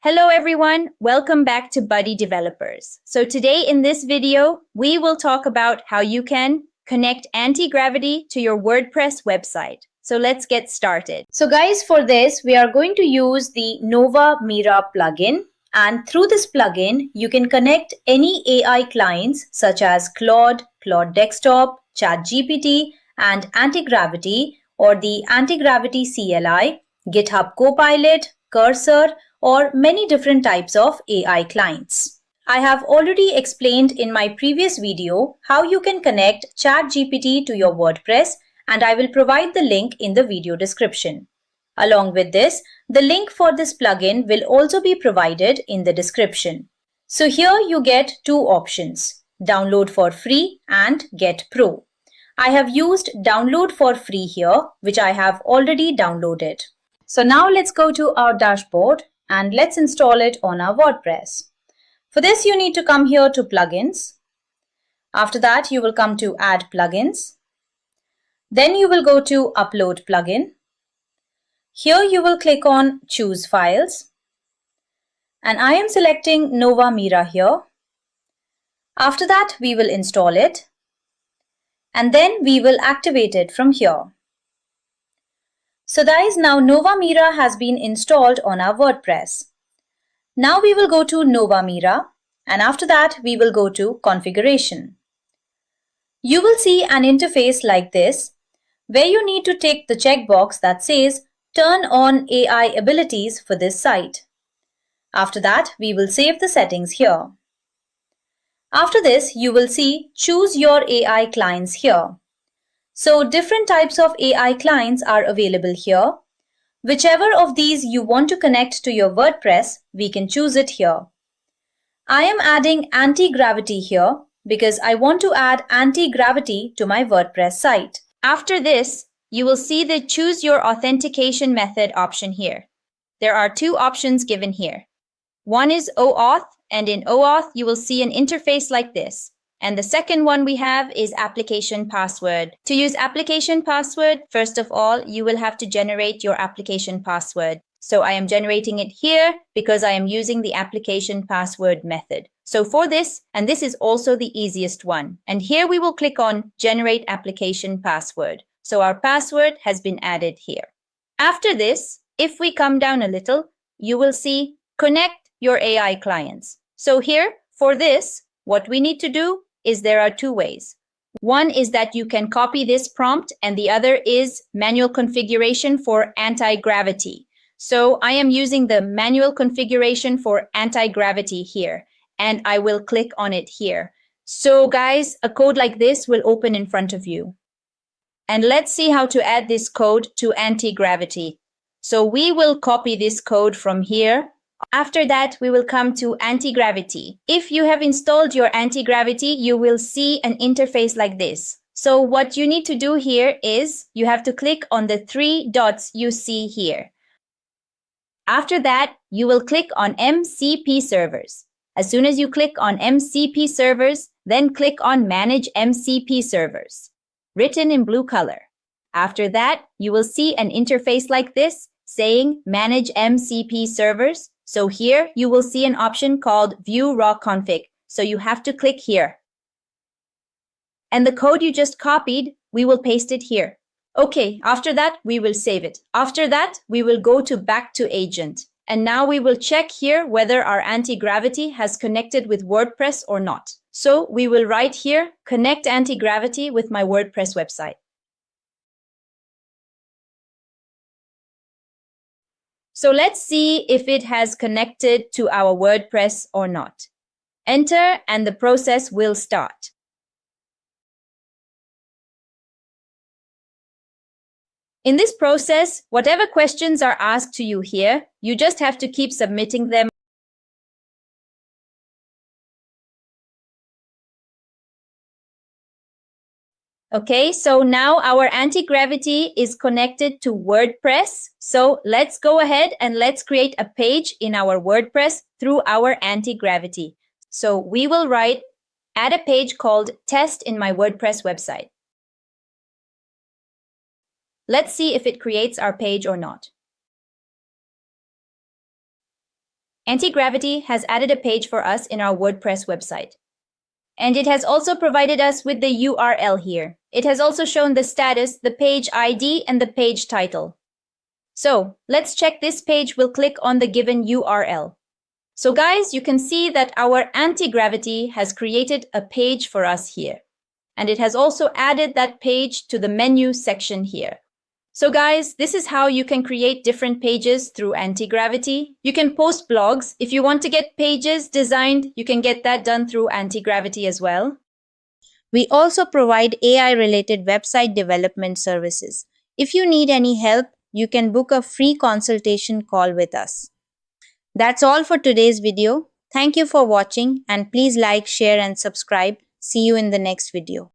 Hello everyone, welcome back to Buddy Developers. So today in this video, we will talk about how you can connect Antigravity to your WordPress website. So let's get started. So guys, for this, we are going to use the Novamira plugin. And through this plugin, you can connect any AI clients such as Claude, Claude Desktop, ChatGPT, and Antigravity or the Antigravity CLI, GitHub Copilot, Cursor, or many different types of AI clients. I have already explained in my previous video how you can connect ChatGPT to your WordPress, and I will provide the link in the video description. Along with this, the link for this plugin will also be provided in the description. So here you get two options, download for free and get pro. I have used download for free here, which I have already downloaded. So now let's go to our dashboard and let's install it on our WordPress. For this, you need to come here to plugins. After that, you will come to add plugins. Then you will go to upload plugin. Here you will click on choose files. And I am selecting Novamira here. After that, we will install it. And then we will activate it from here. So guys, now Novamira has been installed on our WordPress. Now we will go to Novamira, and after that we will go to configuration. You will see an interface like this where you need to tick the checkbox that says turn on AI abilities for this site. After that we will save the settings here. After this you will see choose your AI clients here. So different types of AI clients are available here. Whichever of these you want to connect to your WordPress, we can choose it here. I am adding Antigravity here because I want to add Antigravity to my WordPress site. After this, you will see the choose your authentication method option here. There are two options given here. One is OAuth, and in OAuth you will see an interface like this. And the second one we have is application password. To use application password, first of all, you will have to generate your application password. So I am generating it here because I am using the application password method. So for this, and this is also the easiest one. And here we will click on generate application password. So our password has been added here. After this, if we come down a little, you will see connect your AI clients. So here, for this, what we need to do is there are two ways. One is that you can copy this prompt and the other is manual configuration for anti-gravity. So I am using the manual configuration for anti-gravity here and I will click on it here. So guys, a code like this will open in front of you. And let's see how to add this code to anti-gravity. So we will copy this code from here. After that, we will come to Antigravity. If you have installed your Antigravity, you will see an interface like this. So what you need to do here is you have to click on the three dots you see here. After that, you will click on MCP servers. As soon as you click on MCP servers, then click on Manage MCP servers, written in blue color. After that, you will see an interface like this saying Manage MCP servers. So here you will see an option called View Raw Config. So you have to click here. And the code you just copied, we will paste it here. Okay, after that, we will save it. After that, we will go to back to agent. And now we will check here whether our Antigravity has connected with WordPress or not. So we will write here, connect Antigravity with my WordPress website. So let's see if it has connected to our WordPress or not. Enter and the process will start. In this process, whatever questions are asked to you here, you just have to keep submitting them. Okay, so now our Antigravity is connected to WordPress. So let's go ahead and let's create a page in our WordPress through our Antigravity. So we will write, add a page called test in my WordPress website. Let's see if it creates our page or not. Antigravity has added a page for us in our WordPress website. And it has also provided us with the URL here. It has also shown the status, the page ID, and the page title. So let's check this page. We'll click on the given URL. So guys, you can see that our Antigravity has created a page for us here. And it has also added that page to the menu section here. So guys, this is how you can create different pages through Antigravity. You can post blogs. If you want to get pages designed, you can get that done through Antigravity as well. We also provide AI-related website development services. If you need any help, you can book a free consultation call with us. That's all for today's video. Thank you for watching, and please like, share and subscribe. See you in the next video.